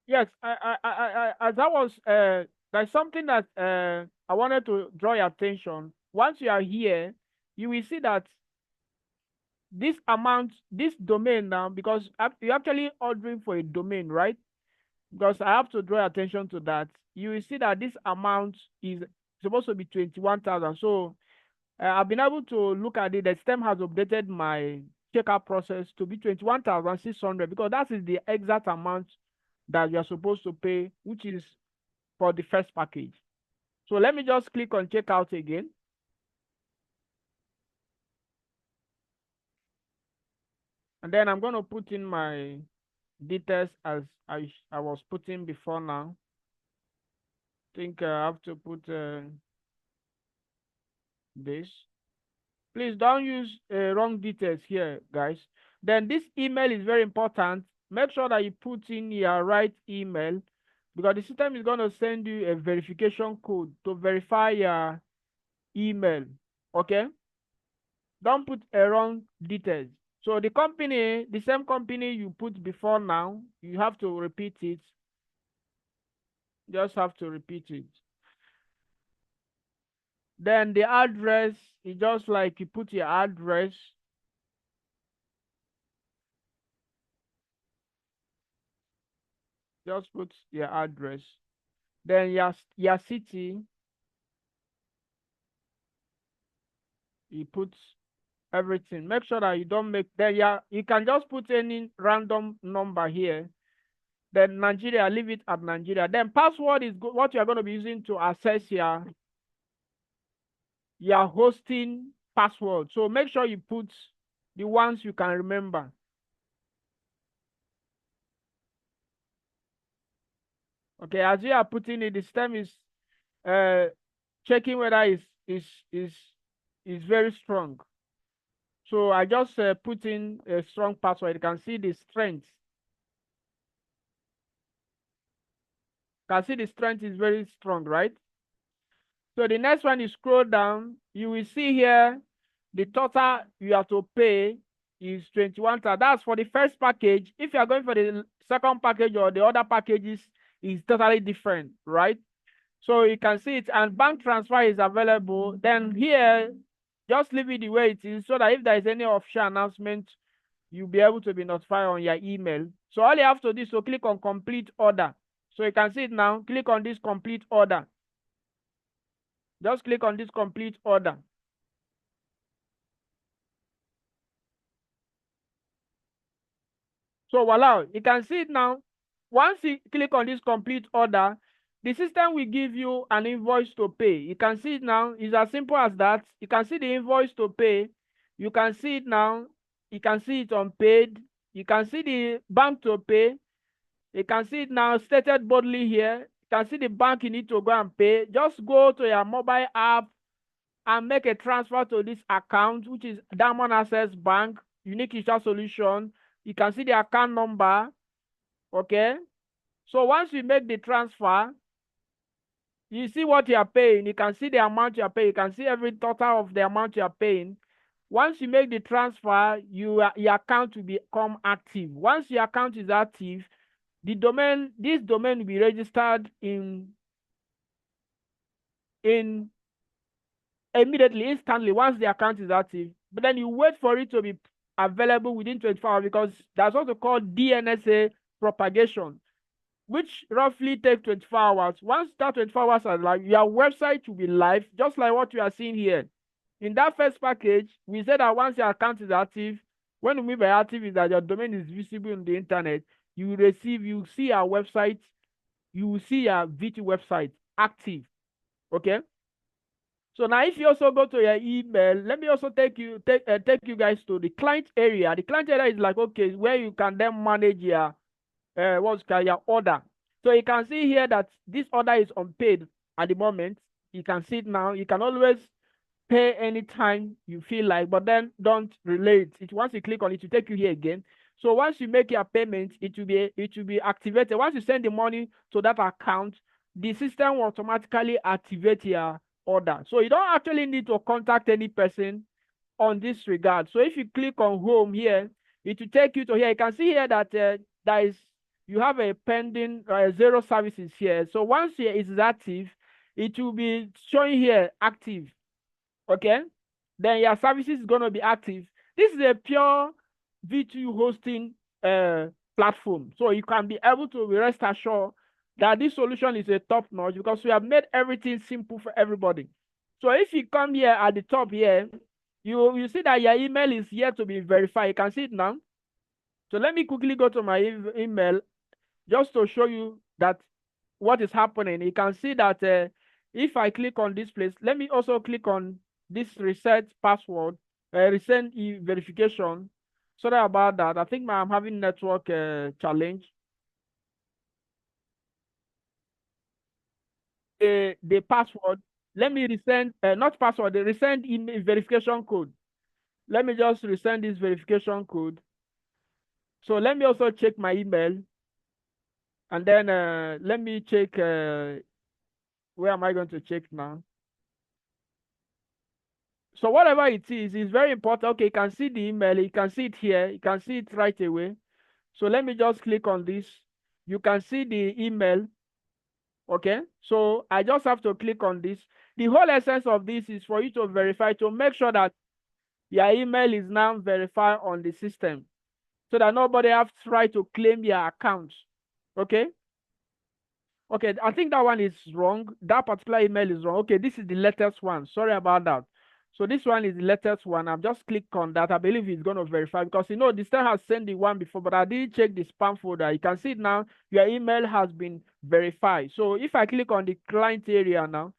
Yes, as I was, there's something that I wanted to draw your attention. Once you are here, you will see that this amount, this domain now, because you're actually ordering for a domain, right? Because I have to draw attention to that. You will see that this amount is supposed to be 21,000. So I've been able to look at it. The system has updated my checkout process to be 21,600 because that is the exact amount that you are supposed to pay, which is for the first package. So let me just click on checkout again. And then I'm going to put in my details as I was putting before now. I think I have to put this. Please don't use wrong details here, guys. Then this email is very important. Make sure that you put in your right email because the system is going to send you a verification code to verify your email. Okay? Don't put a wrong details. So the company, the same company you put before now, you have to repeat it. Just have to repeat it. Then the address is just like you put your address. Just put your address. Then your city, you put everything. Make sure that you don't make then you can just put any random number here. Then Nigeria, leave it at Nigeria. Then password is what you are going to be using to access your hosting password. So make sure you put the ones you can remember. Okay, as you are putting it, the system is uh checking whether is very strong. So I just put in a strong password. You can see the strength. You can see the strength is very strong, right? So the next one, you scroll down, you will see here the total you have to pay is 21,000. That's for the first package. If you are going for the second package or the other packages, is totally different, right? So you can see it, and bank transfer is available. Then here, just leave it the way it is so that if there is any official announcement, you'll be able to be notified on your email. So all you have to do is to click on complete order. So you can see it now. Click on this complete order. Just click on this complete order. So voila, you can see it now. Once you click on this complete order, the system will give you an invoice to pay. You can see it now. It's as simple as that. You can see the invoice to pay. You can see it now. You can see it unpaid. You can see the bank to pay. You can see it now stated boldly here. You can see the bank you need to go and pay. Just go to your mobile app and make a transfer to this account, which is Diamond Access Bank, Unique Insure Solution. You can see the account number. Okay. So once you make the transfer, you see what you are paying. You can see the amount you are paying. You can see every total of the amount you are paying. Once you make the transfer, your account will become active. Once your account is active, this domain will be registered in immediately, instantly, once the account is active. But then you wait for it to be available within 24 hours because that's what we call DNSA propagation, which roughly takes 24 hours. Once that 24 hours are live, your website will be live, just like what you are seeing here. In that first package, we said that once your account is active, when we mean by active is that your domain is visible on the internet, you will see our website, you will see your VT website active. Okay. So now, if you also go to your email, let me also take you guys to the client area. The client area is like, okay, where you can then manage your your order. So you can see here that this order is unpaid at the moment. You can see it now. You can always pay anytime you feel like, but then don't relate it. Once you click on it, to take you here again. So once you make your payment, it will be activated. Once you send the money to that account, the system will automatically activate your order. So you don't actually need to contact any person on this regard. So if you click on home here, it will take you to here. You can see here that there is you have a pending 0 services here. So once here it is active, it will be showing here active. Okay, then your services is going to be active. This is a pure VTU hosting platform, so you can be able to rest assured that this solution is a top notch because we have made everything simple for everybody. So if you come here at the top here, you see that your email is here to be verified. You can see it now. So let me quickly go to my email just to show you that what is happening. You can see that if I click on this place, let me also click on this reset password, reset verification. Sorry about that. I think I'm having network challenge. The password, let me resend, not password, the resend email verification code. Let me just resend this verification code. So let me also check my email. And then let me check, where am I going to check now? So whatever it is very important. Okay, you can see the email, you can see it here, you can see it right away. So let me just click on this. You can see the email. Okay, so I just have to click on this. The whole essence of this is for you to verify, to make sure that your email is now verified on the system, so that nobody has to try to claim your account. Okay. Okay, I think that one is wrong. That particular email is wrong. Okay, this is the latest one. Sorry about that. So this one is the latest one. I've just clicked on that. I believe it's going to verify because this time has sent the one before, but I didn't check the spam folder. You can see it now. Your email has been verified. So if I click on the client area now,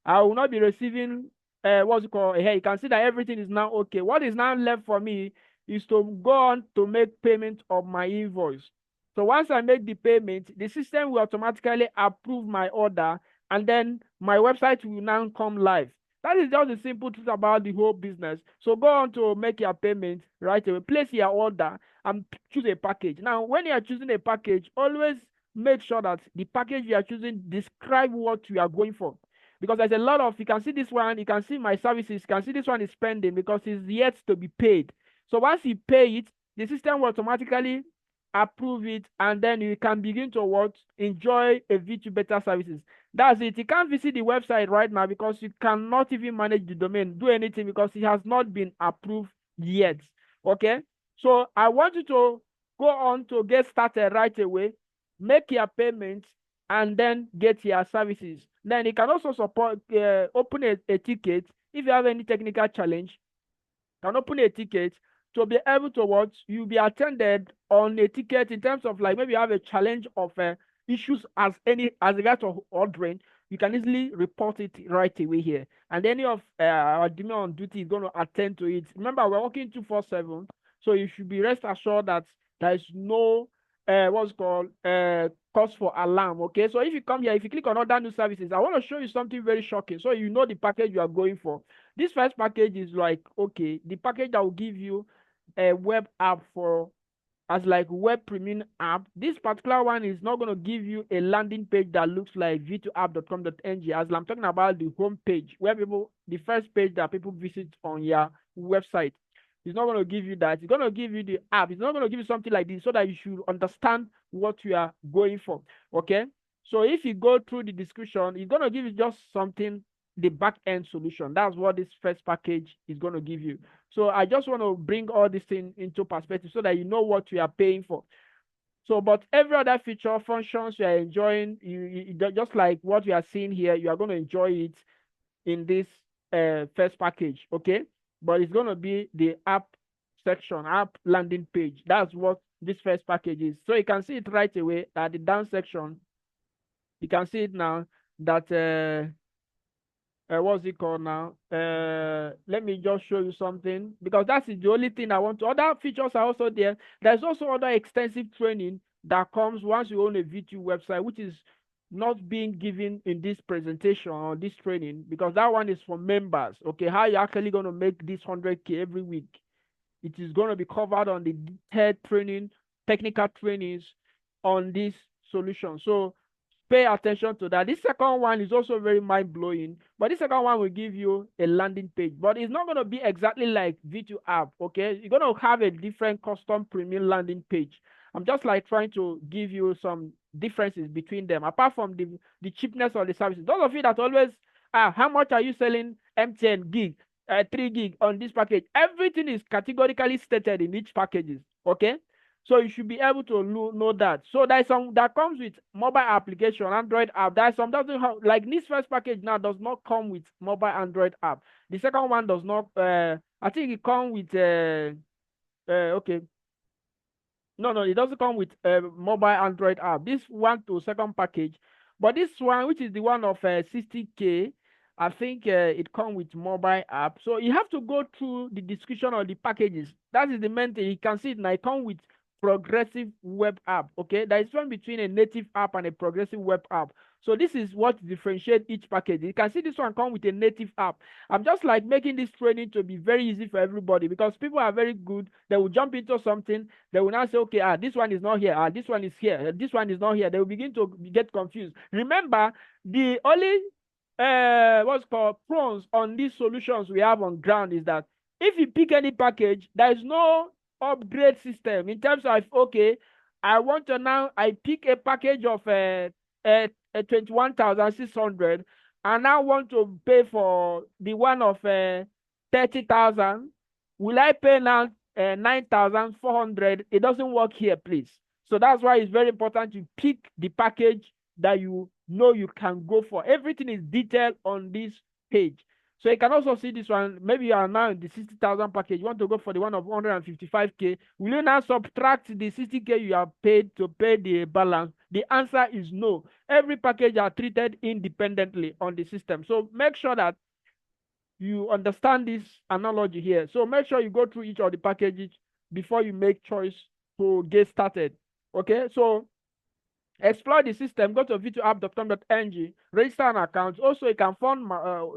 I will not be receiving what's it called here. You can see that everything is now okay. What is now left for me is to go on to make payment of my invoice. So once I make the payment, the system will automatically approve my order, and then my website will now come live. That is just the simple truth about the whole business. So go on to make your payment right away, place your order, and choose a package. Now, when you are choosing a package, always make sure that the package you are choosing describe what you are going for. Because there's a lot of, you can see this one, you can see my services, you can see this one is pending because it's yet to be paid. So once you pay it, the system will automatically approve it, and then you can begin to enjoy a VTU beta services. That's it. You can't visit the website right now because you cannot even manage the domain, do anything because it has not been approved yet. Okay, so I want you to go on to get started right away, make your payments, and then get your services. Then you can also support open a ticket if you have any technical challenge. You can open a ticket to be able to you'll be attended on a ticket in terms of like maybe you have a challenge of issues as regards to ordering. You can easily report it right away here, and any of our admin on duty is going to attend to it. Remember, we're working 24/7, so you should be rest assured that there is no what's called cause for alarm. Okay, so if you come here, if you click on other new services, I want to show you something very shocking so you know the package you are going for. This first package is like, okay, the package that will give you a web app for as like web premium app. This particular one is not going to give you a landing page that looks like v2app.com.ng, as I'm talking about the home page where the first page that people visit on your website. It's not going to give you that. It's going to give you the app. It's not going to give you something like this so that you should understand what you are going for. Okay, so if you go through the description, it's going to give you just something, the back-end solution. That's what this first package is going to give you. So I just want to bring all this thing into perspective so that you know what you are paying for. So, but every other feature, functions you are enjoying, you just like what we are seeing here, you are going to enjoy it in this first package, okay? But it's going to be the app section, app landing page. That's what this first package is. So you can see it right away at the down section. You can see it now that what's it called now? Let me just show you something because that's the only thing I want to. Other features are also there. There's also other extensive training that comes once you own a VTU website, which is not being given in this presentation or this training because that one is for members. Okay, how you're actually going to make this 100K every week. It is going to be covered on the third training, technical trainings on this solution. So pay attention to that. This second one is also very mind-blowing, but this second one will give you a landing page, but it's not going to be exactly like VTU app. Okay, you're going to have a different custom premium landing page I'm just like trying to give you some differences between them, apart from the cheapness of the services. Those of you that always, how much are you selling MTN gig, 3 gig on this package? Everything is categorically stated in each packages. Okay, so you should be able to know that. So there's some that comes with mobile application, Android app. There's some doesn't have, like this first package now does not come with mobile Android app. The second one does not. I think it comes with. Okay. No, it doesn't come with a mobile Android app. This one to second package, but this one, which is the one of 60K, I think it comes with mobile app. So you have to go through the description of the packages. That is the main thing. You can see it now. It comes with progressive web app. Okay, there is one between a native app and a progressive web app. So this is what differentiates each package. You can see this one come with a native app. I'm just like making this training to be very easy for everybody, because people are very good. They will jump into something. They will now say, okay, this one is not here. This one is here. This one is not here. They will begin to get confused. Remember, the only what's called pros on these solutions we have on ground is that if you pick any package, there is no upgrade system in terms of, okay, I want to now, I pick a package of 21,600, and I want to pay for the one of 30,000. Will I pay now 9,400? It doesn't work here, please. So that's why it's very important to pick the package that you know you can go for. Everything is detailed on this page. So you can also see this one. Maybe you are now in the 60,000 package. You want to go for the one of 155K. Will you now subtract the 60K you have paid to pay the balance? The answer is no. Every package are treated independently on the system. So make sure that you understand this analogy here. So make sure you go through each of the packages before you make choice to get started. Okay, so explore the system. Go to v2app.com.ng, register an account. Also, you can fund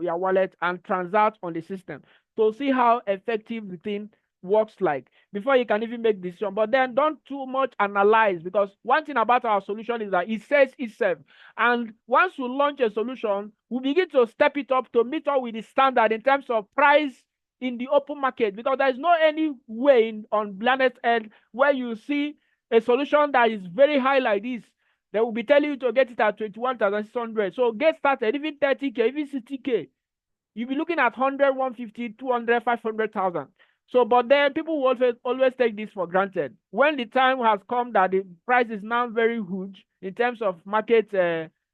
your wallet and transact on the system to see how effective the thing works like before you can even make decision. But then don't too much analyze, because one thing about our solution is that it says itself. And once we launch a solution, we begin to step it up to meet up with the standard in terms of price in the open market, because there is no any way on planet Earth where you see a solution that is very high like this. They will be telling you to get it at 21,600. So get started, even 30K, even 60K. You'll be looking at 100, 150, 200, 500,000. So, but then people will always take this for granted. When the time has come that the price is now very huge in terms of market,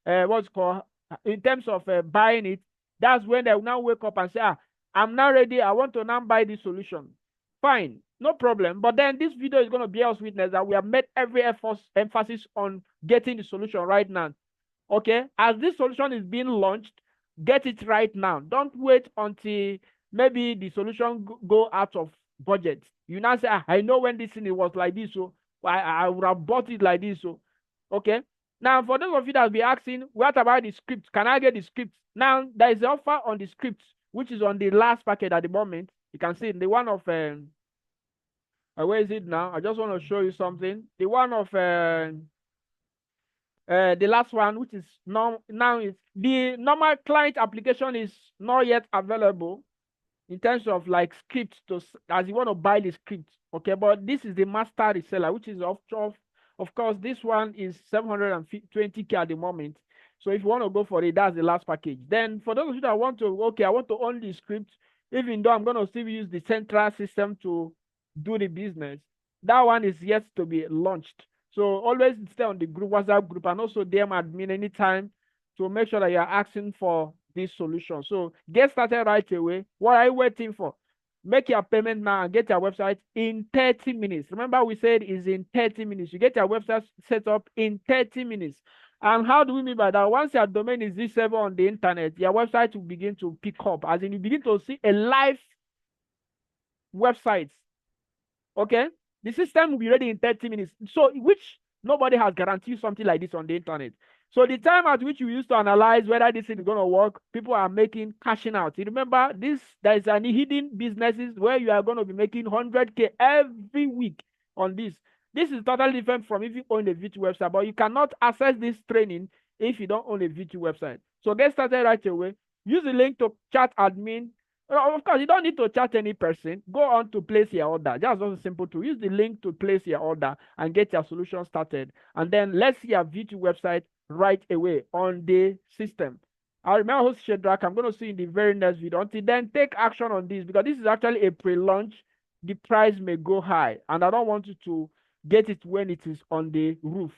what's called, in terms of buying it, that's when they will now wake up and say, I'm now ready. I want to now buy this solution. Fine, no problem. But then this video is going to bear us witness that we have made every emphasis on getting the solution right now. Okay, as this solution is being launched, get it right now. Don't wait until maybe the solution go out of budget. You now say, I know when this thing was like this, so I would have bought it like this. So okay, now for those of you that be asking, what about the script? Can I get the script? Now there is an offer on the script, which is on the last packet at the moment. You can see the one of where is it now? I just want to show you something. The one of the last one, which is now is the normal client application, is not yet available in terms of like script to, as you want to buy the script. Okay, but this is the master reseller, which is of course this one is 720K at the moment. So if you want to go for it, that's the last package. Then for those of you that want to, okay, I want to own the script, even though I'm going to still use the central system to do the business, that one is yet to be launched. So always stay on the group, WhatsApp group, and also DM admin anytime to make sure that you are asking for this solution. So get started right away. What are you waiting for? Make your payment now and get your website in 30 minutes. Remember, we said is in 30 minutes. You get your website set up in 30 minutes. And how do we mean by that? Once your domain is visible on the internet, your website will begin to pick up, as in you begin to see a live website. Okay, the system will be ready in 30 minutes. So, which nobody has guaranteed something like this on the internet. So the time at which we used to analyze whether this is going to work, people are cashing out. You remember this? There is any hidden businesses where you are going to be making 100K every week on this. This is totally different from if you own a VTU website, but you cannot access this training if you don't own a VTU website. So get started right away. Use the link to chat admin Of course, you don't need to chat any person. Go on to place your order. Just also simple to use the link to place your order and get your solution started. And then let's see your VTU website right away on the system. I remember host Shedrach. I'm going to see you in the very next video. Until then, take action on this because this is actually a pre-launch. The price may go high, and I don't want you to get it when it is on the roof.